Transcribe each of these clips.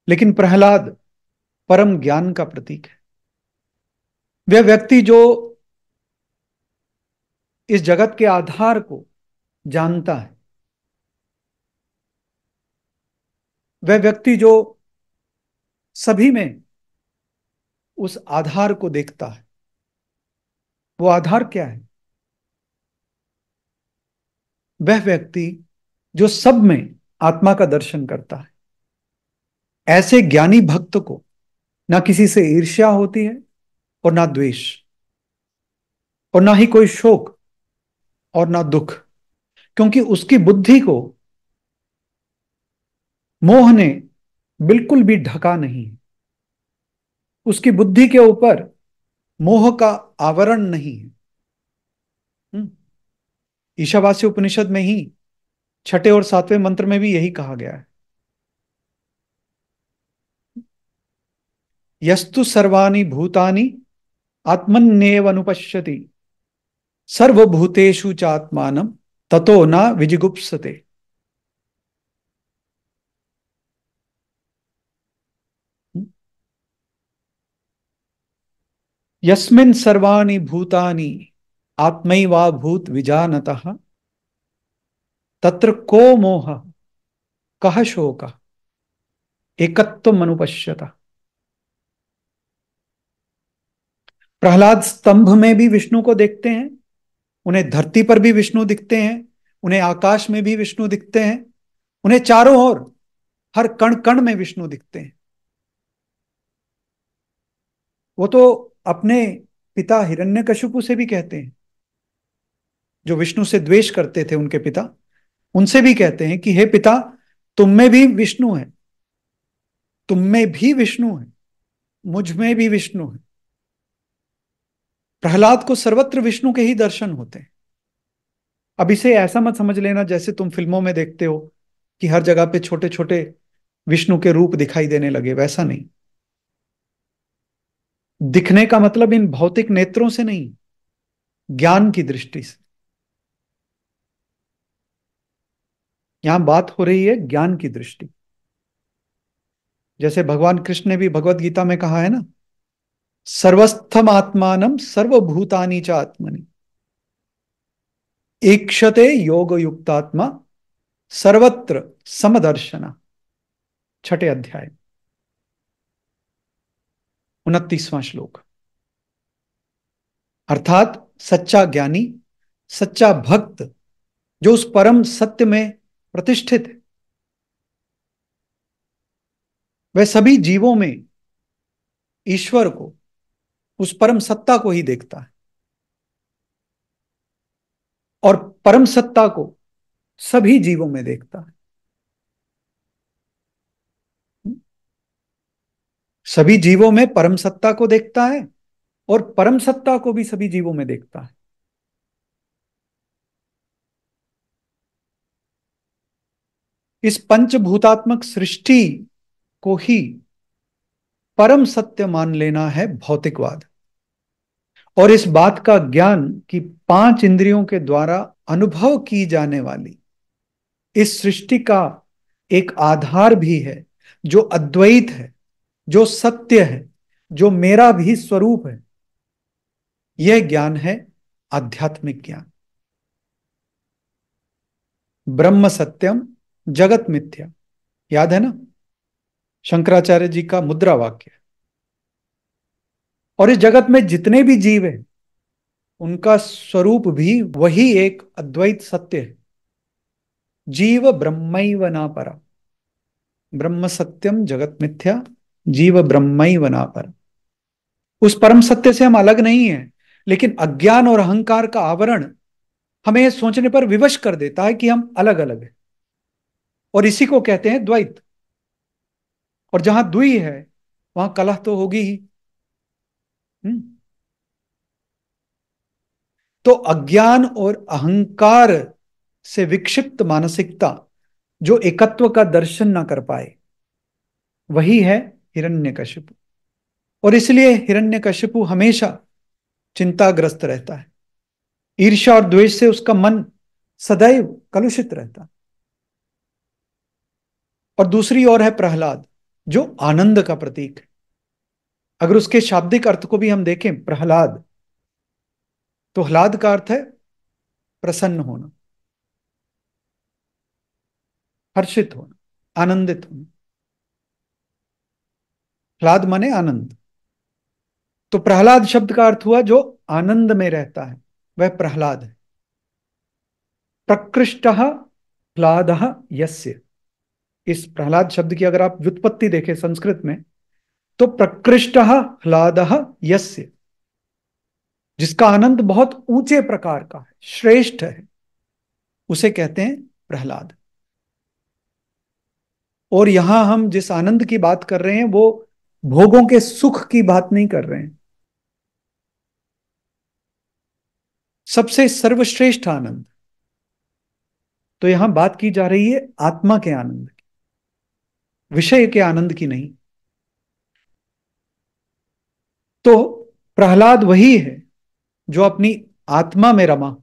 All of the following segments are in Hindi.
लेकिन प्रहलाद परम ज्ञान का प्रतीक है। वह व्यक्ति जो इस जगत के आधार को जानता है, वह व्यक्ति जो सभी में उस आधार को देखता है। वो आधार क्या है? वह व्यक्ति जो सब में आत्मा का दर्शन करता है। ऐसे ज्ञानी भक्त को ना किसी से ईर्ष्या होती है और ना द्वेष, और ना ही कोई शोक और ना दुख, क्योंकि उसकी बुद्धि को मोह ने बिल्कुल भी ढका नहीं। उसकी बुद्धि के ऊपर मोह का आवरण नहीं है। ईशावास्य उपनिषद में ही 6 और 7वें मंत्र में भी यही कहा गया है। यस्तु सर्वाणि भूतानि आत्मन्येव अनुपश्यति सर्वभूतेषु चात्मानं ततो न विजिगुप्सते। यस्मिन् सर्वाणि भूतानि आत्मैवाभूत विजानतः तत्र को मोह कः शोकः एकत्वम् अनुपश्यतः। प्रहलाद स्तंभ में भी विष्णु को देखते हैं, उन्हें धरती पर भी विष्णु दिखते हैं, उन्हें आकाश में भी विष्णु दिखते हैं, उन्हें चारों ओर हर कण कण में विष्णु दिखते हैं। वो तो अपने पिता हिरण्यकशिपु से भी कहते हैं, जो विष्णु से द्वेष करते थे उनके पिता, उनसे भी कहते हैं कि हे पिता, तुम में भी विष्णु है, तुम में भी विष्णु है, मुझ में भी विष्णु है। प्रहलाद को सर्वत्र विष्णु के ही दर्शन होते हैं। अब इसे ऐसा मत समझ लेना जैसे तुम फिल्मों में देखते हो कि हर जगह पे छोटे छोटे विष्णु के रूप दिखाई देने लगे, वैसा नहीं। दिखने का मतलब इन भौतिक नेत्रों से नहीं, ज्ञान की दृष्टि से। यहां बात हो रही है ज्ञान की दृष्टि। जैसे भगवान कृष्ण ने भी भगवत गीता में कहा है ना, सर्वस्थम आत्मानम सर्वभूतानि च आत्मनि ईक्षते योग युक्तात्मा सर्वत्र समदर्शना। 6 अध्याय 29वां श्लोक। अर्थात सच्चा ज्ञानी, सच्चा भक्त जो उस परम सत्य में प्रतिष्ठित है, वह सभी जीवों में ईश्वर को, उस परम सत्ता को ही देखता है, और परम सत्ता को सभी जीवों में देखता है। सभी जीवों में परम सत्ता को देखता है और परम सत्ता को भी सभी जीवों में देखता है। इस पंचभूतात्मक सृष्टि को ही परम सत्य मान लेना है भौतिकवाद। और इस बात का ज्ञान कि 5 इंद्रियों के द्वारा अनुभव की जाने वाली इस सृष्टि का एक आधार भी है, जो अद्वैत है, जो सत्य है, जो मेरा भी स्वरूप है, यह ज्ञान है आध्यात्मिक ज्ञान। ब्रह्म सत्यम जगत मिथ्या, याद है ना, शंकराचार्य जी का मुद्रा वाक्य। और इस जगत में जितने भी जीव हैं, उनका स्वरूप भी वही एक अद्वैत सत्य है। जीव ब्रह्मैव ना परा, ब्रह्म सत्यम जगत मिथ्या, जीव ब्रह्मैव ना परा। उस परम सत्य से हम अलग नहीं है, लेकिन अज्ञान और अहंकार का आवरण हमें सोचने पर विवश कर देता है कि हम अलग अलग हैं, और इसी को कहते हैं द्वैत। और जहां द्वि है वहां कलह तो होगी ही। हम्म। तो अज्ञान और अहंकार से विक्षिप्त मानसिकता जो एकत्व का दर्शन ना कर पाए, वही है हिरण्यकशिपु। और इसलिए हिरण्यकशिपु हमेशा चिंताग्रस्त रहता है। ईर्ष्या और द्वेष से उसका मन सदैव कलुषित रहता। और दूसरी ओर है प्रहलाद, जो आनंद का प्रतीक है। अगर उसके शाब्दिक अर्थ को भी हम देखें, प्रहलाद, तो ह्लाद का अर्थ है प्रसन्न होना, हर्षित होना, आनंदित होना। ह्लाद माने आनंद। तो प्रहलाद शब्द का अर्थ हुआ जो आनंद में रहता है, वह प्रहलाद है। प्रकृष्ट ह्लाद यस्य, इस प्रहलाद शब्द की अगर आप व्युत्पत्ति देखें संस्कृत में, तो प्रकृष्ट ह्लाद यस्य, जिसका आनंद बहुत ऊंचे प्रकार का है, श्रेष्ठ है, उसे कहते हैं प्रहलाद। और यहां हम जिस आनंद की बात कर रहे हैं वो भोगों के सुख की बात नहीं कर रहे हैं। सबसे सर्वश्रेष्ठ आनंद, तो यहां बात की जा रही है आत्मा के आनंद की, विषय के आनंद की नहीं। तो प्रहलाद वही है जो अपनी आत्मा में रमा,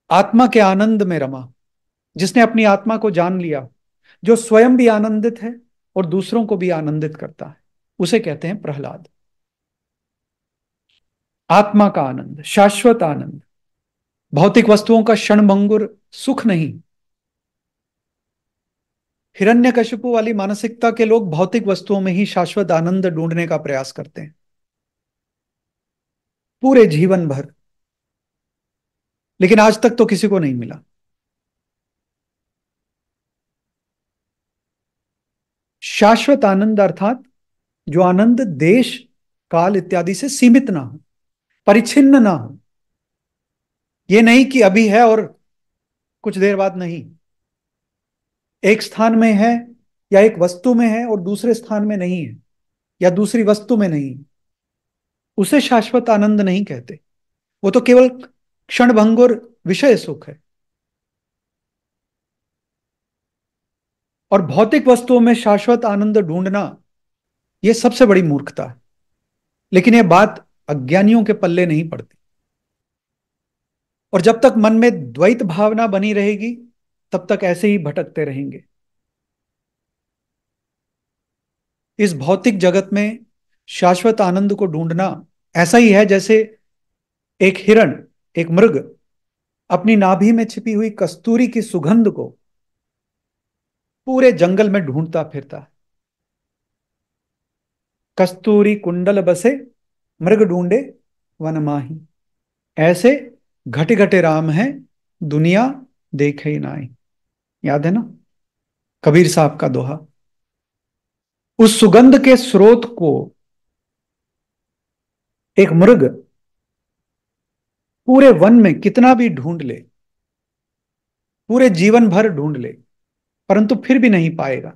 आत्मा के आनंद में रमा, जिसने अपनी आत्मा को जान लिया, जो स्वयं भी आनंदित है और दूसरों को भी आनंदित करता है, उसे कहते हैं प्रहलाद। आत्मा का आनंद, शाश्वत आनंद, भौतिक वस्तुओं का क्षणभंगुर सुख नहीं। हिरण्यकशिपु वाली मानसिकता के लोग भौतिक वस्तुओं में ही शाश्वत आनंद ढूंढने का प्रयास करते हैं पूरे जीवन भर, लेकिन आज तक तो किसी को नहीं मिला। शाश्वत आनंद अर्थात जो आनंद देश काल इत्यादि से सीमित ना हो, परिच्छिन्न ना हो। यह नहीं कि अभी है और कुछ देर बाद नहीं, एक स्थान में है या एक वस्तु में है और दूसरे स्थान में नहीं है, या दूसरी वस्तु में नहीं है, उसे शाश्वत आनंद नहीं कहते। वो तो केवल क्षणभंगुर विषय सुख है। और भौतिक वस्तुओं में शाश्वत आनंद ढूंढना, यह सबसे बड़ी मूर्खता है। लेकिन यह बात अज्ञानियों के पल्ले नहीं पड़ती। और जब तक मन में द्वैत भावना बनी रहेगी, तब तक ऐसे ही भटकते रहेंगे। इस भौतिक जगत में शाश्वत आनंद को ढूंढना ऐसा ही है जैसे एक हिरण, एक मृग अपनी नाभि में छिपी हुई कस्तूरी की सुगंध को पूरे जंगल में ढूंढता फिरता है। कस्तूरी कुंडल बसे मृग ढूंढे वन माही, ऐसे घटे घटे राम है दुनिया देखे ही नाई। याद है ना कबीर साहब का दोहा। उस सुगंध के स्रोत को एक मृग पूरे वन में कितना भी ढूंढ ले, पूरे जीवन भर ढूंढ ले, परंतु फिर भी नहीं पाएगा,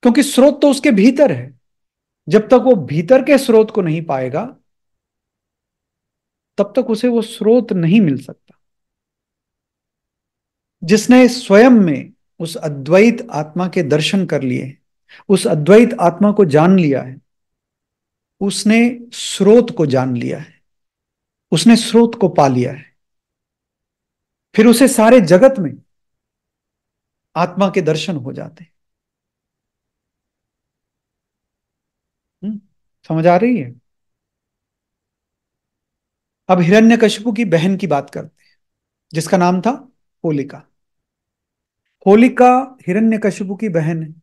क्योंकि स्रोत तो उसके भीतर है। जब तक वो भीतर के स्रोत को नहीं पाएगा, तब तक उसे वो स्रोत नहीं मिल सकता। जिसने स्वयं में उस अद्वैत आत्मा के दर्शन कर लिए, उस अद्वैत आत्मा को जान लिया है, उसने स्रोत को जान लिया है, उसने स्रोत को पा लिया है। फिर उसे सारे जगत में आत्मा के दर्शन हो जाते हैं। हम्म, समझ आ रही है। अब हिरण्यकशिपु की बहन की बात करते हैं, जिसका नाम था होलिका। होलिका हिरण्यकशिपु की बहन है।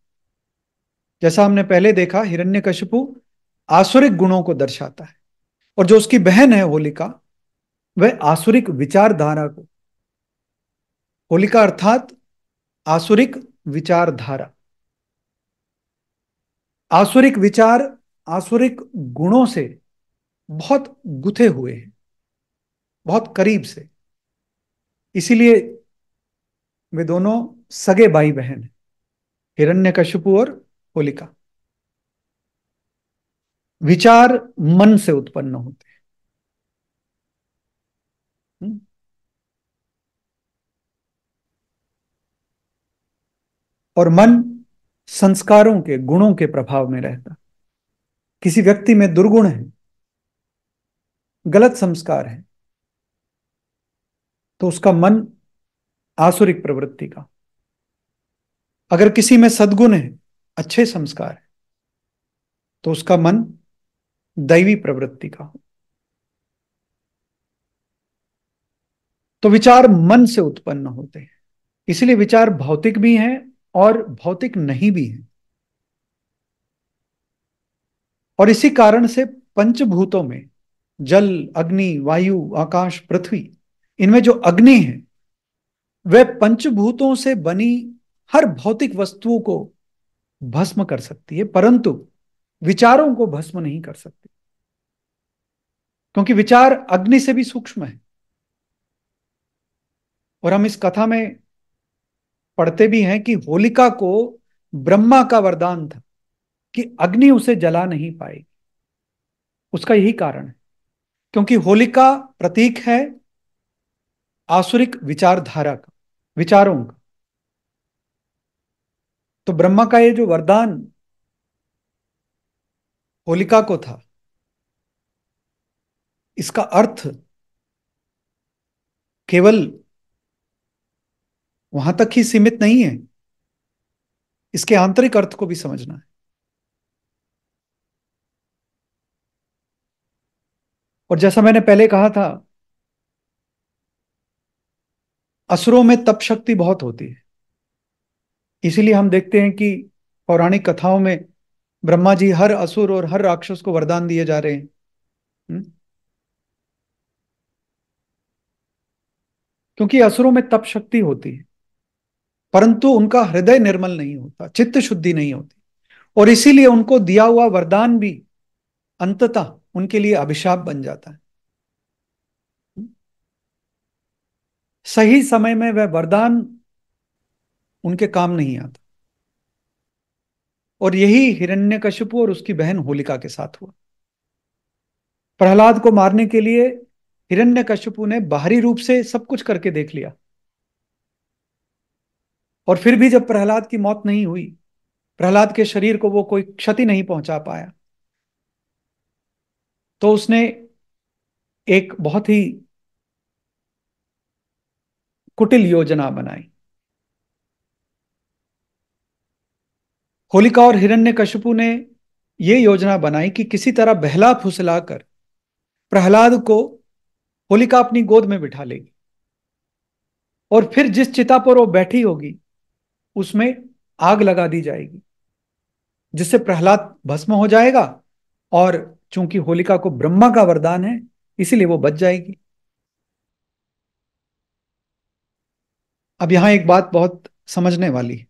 जैसा हमने पहले देखा, हिरण्यकशिपु आसुरिक गुणों को दर्शाता है, और जो उसकी बहन है होलिका, वह आसुरिक विचारधारा को, होलिका अर्थात आसुरिक विचारधारा, आसुरिक विचार, आसुरिक गुणों से बहुत गुथे हुए हैं, बहुत करीब से। इसीलिए वे दोनों सगे भाई बहन हैं, हिरण्यकशिपु और होलिका। विचार मन से उत्पन्न होते हैं। और मन संस्कारों के, गुणों के प्रभाव में रहता। किसी व्यक्ति में दुर्गुण है, गलत संस्कार है, तो उसका मन आसुरिक प्रवृत्ति का। अगर किसी में सद्गुण है, अच्छे संस्कार है, तो उसका मन दैवी प्रवृत्ति का हो। तो विचार मन से उत्पन्न होते हैं, इसलिए विचार भौतिक भी हैं और भौतिक नहीं भी हैं। और इसी कारण से पंचभूतों में, जल, अग्नि, वायु, आकाश, पृथ्वी, इनमें जो अग्नि है वह पंचभूतों से बनी हर भौतिक वस्तुओं को भस्म कर सकती है, परंतु विचारों को भस्म नहीं कर सकती, क्योंकि विचार अग्नि से भी सूक्ष्म है। और हम इस कथा में पढ़ते भी हैं कि होलिका को ब्रह्मा का वरदान था कि अग्नि उसे जला नहीं पाएगी। उसका यही कारण है, क्योंकि होलिका प्रतीक है आसुरिक विचारधारा का, विचारों का। तो ब्रह्मा का ये जो वरदान होलिका को था, इसका अर्थ केवल वहां तक ही सीमित नहीं है, इसके आंतरिक अर्थ को भी समझना है। और जैसा मैंने पहले कहा था, असुरों में तप शक्ति बहुत होती है। इसीलिए हम देखते हैं कि पौराणिक कथाओं में ब्रह्मा जी हर असुर और हर राक्षस को वरदान दिए जा रहे हैं। हम्म? क्योंकि असुरों में तप शक्ति होती है, परंतु उनका हृदय निर्मल नहीं होता, चित्त शुद्धि नहीं होती, और इसीलिए उनको दिया हुआ वरदान भी अंततः उनके लिए अभिशाप बन जाता है। सही समय में वह वरदान उनके काम नहीं आता। और यही हिरण्यकशिपु और उसकी बहन होलिका के साथ हुआ। प्रहलाद को मारने के लिए हिरण्यकशिपु ने बाहरी रूप से सब कुछ करके देख लिया, और फिर भी जब प्रहलाद की मौत नहीं हुई, प्रहलाद के शरीर को वो कोई क्षति नहीं पहुंचा पाया, तो उसने एक बहुत ही कुटिल योजना बनाई। होलिका और हिरण्यकशिपु ने यह योजना बनाई कि किसी तरह बहला फुसलाकर प्रहलाद को होलिका अपनी गोद में बिठा लेगी, और फिर जिस चिता पर वो बैठी होगी उसमें आग लगा दी जाएगी, जिससे प्रहलाद भस्म हो जाएगा। और चूंकि होलिका को ब्रह्मा का वरदान है, इसीलिए वो बच जाएगी। अब यहां एक बात बहुत समझने वाली है।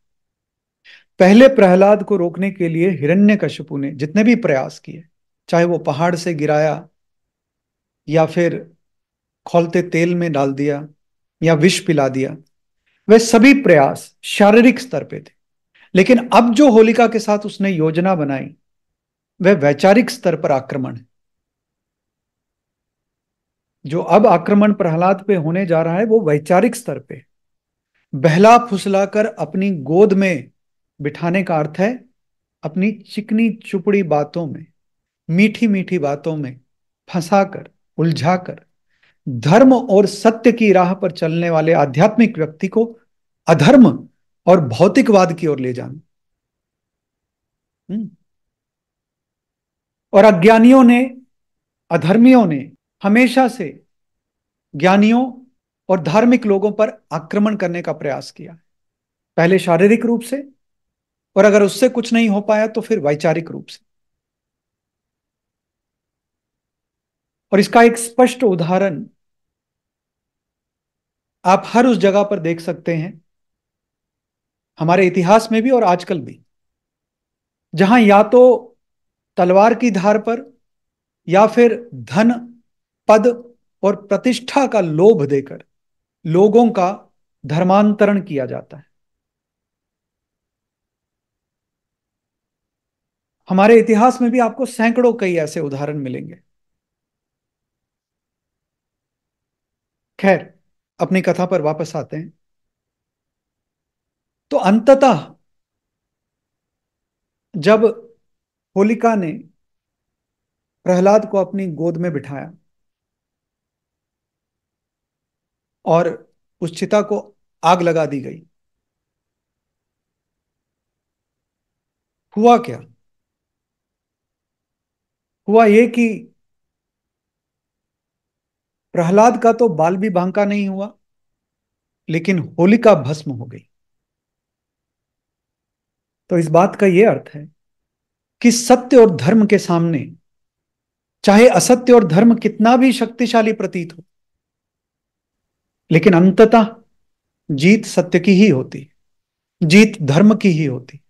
पहले प्रहलाद को रोकने के लिए हिरण्यकशिपु ने जितने भी प्रयास किए, चाहे वो पहाड़ से गिराया, या फिर खौलते तेल में डाल दिया, या विष पिला दिया, वे सभी प्रयास शारीरिक स्तर पे थे। लेकिन अब जो होलिका के साथ उसने योजना बनाई, वह वैचारिक स्तर पर आक्रमण है। जो अब आक्रमण प्रहलाद पे होने जा रहा है वो वैचारिक स्तर पे। बहला फुसलाकर अपनी गोद में बिठाने का अर्थ है अपनी चिकनी चुपड़ी बातों में, मीठी मीठी बातों में फंसाकर, उलझाकर धर्म और सत्य की राह पर चलने वाले आध्यात्मिक व्यक्ति को अधर्म और भौतिकवाद की ओर ले जाना। हम्म। और अज्ञानियों ने, अधर्मियों ने हमेशा से ज्ञानियों और धार्मिक लोगों पर आक्रमण करने का प्रयास किया, पहले शारीरिक रूप से, और अगर उससे कुछ नहीं हो पाया तो फिर वैचारिक रूप से। और इसका एक स्पष्ट उदाहरण आप हर उस जगह पर देख सकते हैं, हमारे इतिहास में भी और आजकल भी, जहां या तो तलवार की धार पर या फिर धन, पद और प्रतिष्ठा का लोभ देकर लोगों का धर्मांतरण किया जाता है। हमारे इतिहास में भी आपको सैकड़ों कई ऐसे उदाहरण मिलेंगे। खैर, अपनी कथा पर वापस आते हैं। तो अंततः जब होलिका ने प्रहलाद को अपनी गोद में बिठाया, और उस चिता को आग लगा दी गई। हुआ क्या? हुआ ये कि प्रहलाद का तो बाल भी बांका नहीं हुआ, लेकिन होलिका भस्म हो गई। तो इस बात का यह अर्थ है कि सत्य और धर्म के सामने चाहे असत्य और धर्म कितना भी शक्तिशाली प्रतीत हो, लेकिन अंततः जीत सत्य की ही होती, जीत धर्म की ही होती।